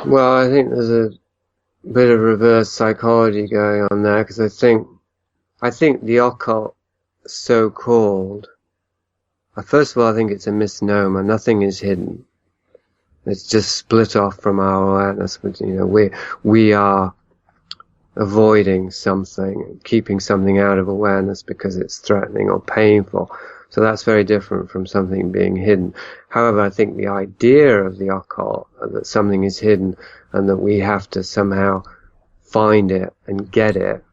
Well, I think there's a bit of reverse psychology going on there, because I think the occult, so-called, first of all, I think it's a misnomer. Nothing is hidden. It's just split off from our awareness. We are avoiding something, keeping something out of awareness because it's threatening or painful. So that's very different from something being hidden. However, I think the idea of the occult, that something is hidden and that we have to somehow find it and get it,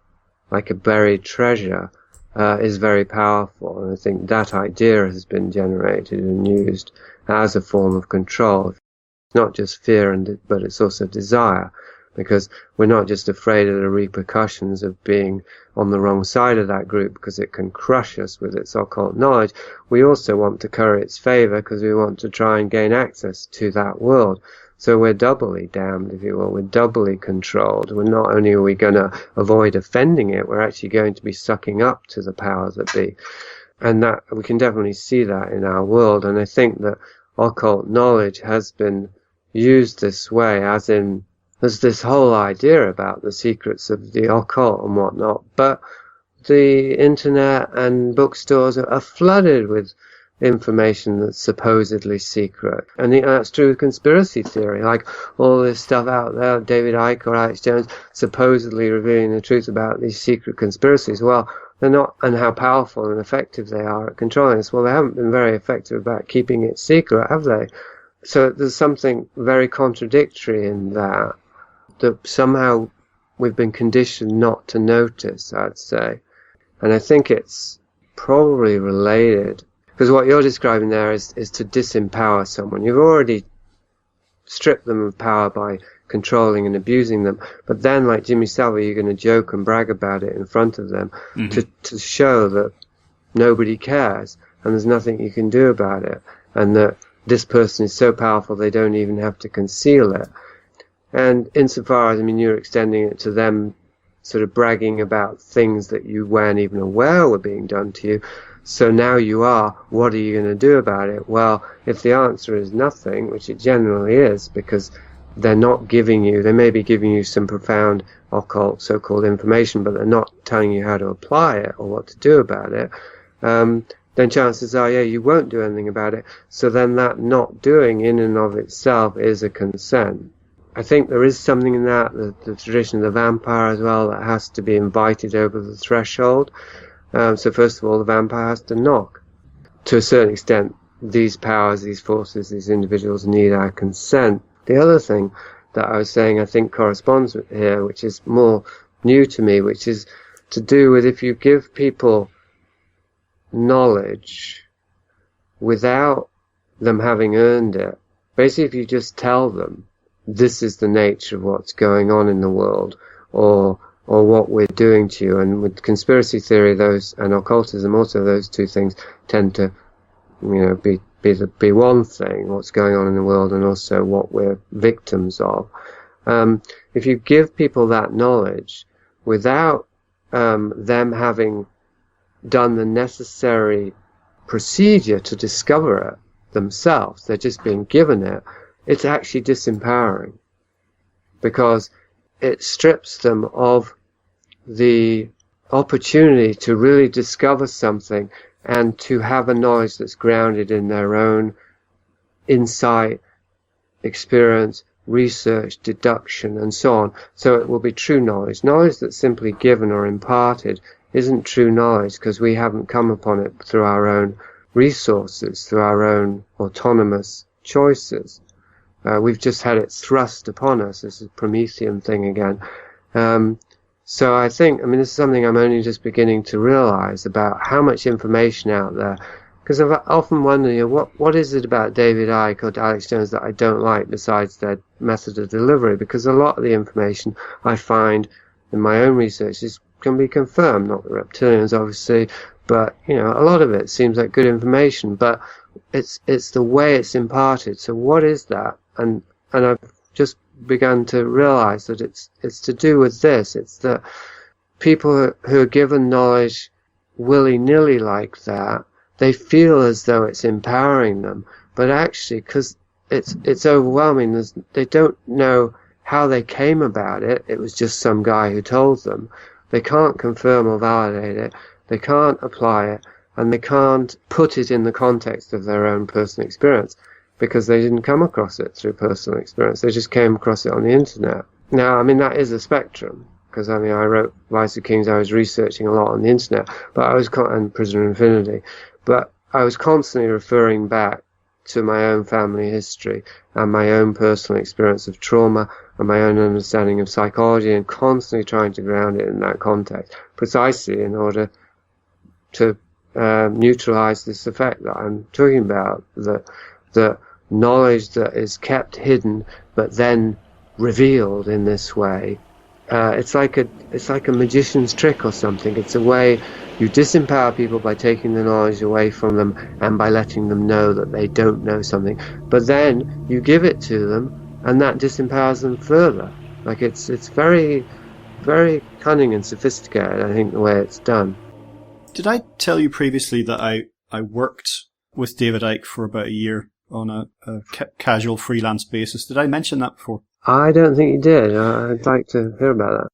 like a buried treasure, is very powerful. And I think that idea has been generated and used as a form of control. It's not just fear, but it's also desire. Because we're not just afraid of the repercussions of being on the wrong side of that group because it can crush us with its occult knowledge. We also want to curry its favor because we want to try and gain access to that world. So we're doubly damned, if you will. We're doubly controlled. We're not only are we going to avoid offending it, we're actually going to be sucking up to the powers that be. And that we can definitely see that in our world. And I think that occult knowledge has been used this way, as in there's this whole idea about the secrets of the occult and whatnot, but the internet and bookstores are flooded with information that's supposedly secret. And that's true with conspiracy theory, like all this stuff out there, David Icke or Alex Jones supposedly revealing the truth about these secret conspiracies. Well, they're not, and how powerful and effective they are at controlling us. Well, they haven't been very effective about keeping it secret, have they? So there's something very contradictory in that somehow we've been conditioned not to notice, I'd say. And I think it's probably related, because what you're describing there is to disempower someone. You've already stripped them of power by controlling and abusing them, but then, like Jimmy Savile, you're going to joke and brag about it in front of them to show that nobody cares and there's nothing you can do about it, and that this person is so powerful they don't even have to conceal it. And insofar as, you're extending it to them sort of bragging about things that you weren't even aware were being done to you. So now you are, what are you going to do about it? Well, if the answer is nothing, which it generally is, because they're not giving you, they may be giving you some profound occult so-called information, but they're not telling you how to apply it or what to do about it, then chances are, you won't do anything about it. So then that not doing in and of itself is a consent. I think there is something in that, the tradition of the vampire as well, that has to be invited over the threshold. So first of all, the vampire has to knock. To a certain extent, these powers, these forces, these individuals need our consent. The other thing that I was saying I think corresponds with here, which is more new to me, which is to do with if you give people knowledge without them having earned it. Basically, if you just tell them, this is the nature of what's going on in the world, or what we're doing to you. And with conspiracy theory, and occultism, also those two things tend to, be one thing, what's going on in the world, and also what we're victims of. If you give people that knowledge without them having done the necessary procedure to discover it themselves, they're just being given it, it's actually disempowering, because it strips them of the opportunity to really discover something and to have a knowledge that's grounded in their own insight, experience, research, deduction, and so on. So it will be true knowledge. Knowledge that's simply given or imparted isn't true knowledge, because we haven't come upon it through our own resources, through our own autonomous choices. We've just had it thrust upon us. This is a Promethean thing again. So I think, this is something I'm only just beginning to realize about how much information out there. Because I've often wondered, what is it about David Icke or Alex Jones that I don't like besides their method of delivery? Because a lot of the information I find in my own research can be confirmed, not the reptilians obviously, but a lot of it seems like good information, but it's the way it's imparted. So what is that? And I've just begun to realize that it's to do with this. It's that people who are given knowledge willy-nilly like that, they feel as though it's empowering them, but actually, because it's overwhelming, they don't know how they came about it, it was just some guy who told them. They can't confirm or validate it. They can't apply it, and they can't put it in the context of their own personal experience because they didn't come across it through personal experience. They just came across it on the internet. Now, I mean, that is a spectrum, because I mean, I wrote Lies of Kings. I was researching a lot on the internet, but I was and Prisoner of Infinity, but I was constantly referring back to my own family history and my own personal experience of trauma and my own understanding of psychology, and constantly trying to ground it in that context, precisely in order to neutralize this effect that I'm talking about, the knowledge that is kept hidden but then revealed in this way. It's like a magician's trick or something. It's a way you disempower people by taking the knowledge away from them and by letting them know that they don't know something. But then you give it to them, and that disempowers them further. Like it's very, very cunning and sophisticated, I think, the way it's done. Did I tell you previously that I worked with David Icke for about a year on a casual freelance basis? Did I mention that before? I don't think you did. I'd like to hear about that.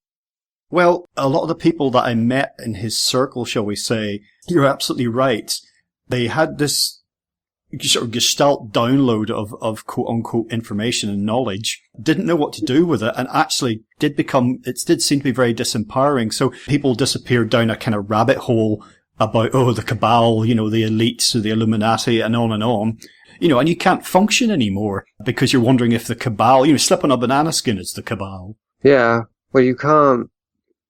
Well, a lot of the people that I met in his circle, shall we say, you're absolutely right. They had this sort of gestalt download of quote-unquote information and knowledge, didn't know what to do with it, and actually it did seem to be very disempowering. So people disappeared down a kind of rabbit hole about, the cabal, the elites, the Illuminati, and on and on. And you can't function anymore because you're wondering if the cabal, slip on a banana skin, it's the cabal. Yeah, well, you can't.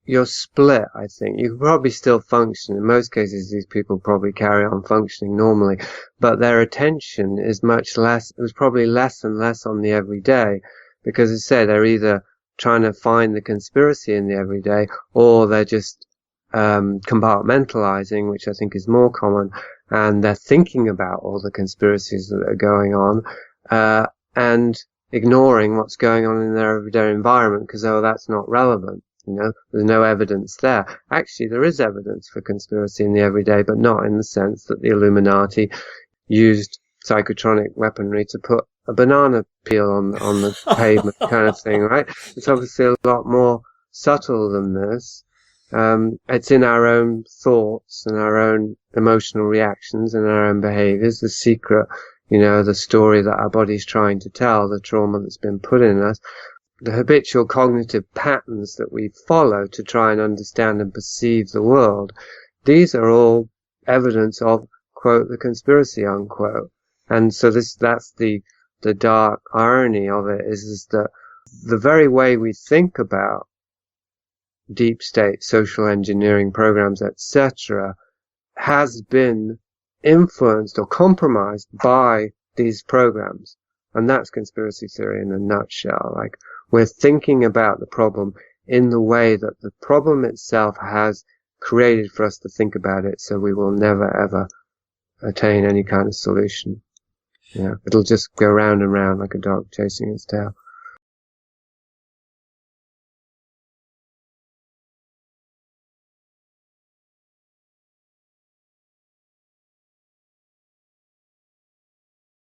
You're split, I think. You can probably still function. In most cases, these people probably carry on functioning normally, but their attention is much less, it was probably less and less on the everyday, because as I say, they're either trying to find the conspiracy in the everyday, or they're just compartmentalizing, which I think is more common, and they're thinking about all the conspiracies that are going on, and ignoring what's going on in their everyday environment because, that's not relevant. There's no evidence there. Actually, there is evidence for conspiracy in the everyday, but not in the sense that the Illuminati used psychotronic weaponry to put a banana peel on the pavement kind of thing, right? It's obviously a lot more subtle than this. It's in our own thoughts and our own emotional reactions and our own behaviors, the secret, the story that our body's trying to tell, the trauma that's been put in us. The habitual cognitive patterns that we follow to try and understand and perceive the world, these are all evidence of, quote, the conspiracy, unquote. And so that's the dark irony of it is that the very way we think about deep state social engineering programs, etc., has been influenced or compromised by these programs. And that's conspiracy theory in a nutshell. Like, we're thinking about the problem in the way that the problem itself has created for us to think about it, so we will never, ever attain any kind of solution. It'll just go round and round like a dog chasing its tail.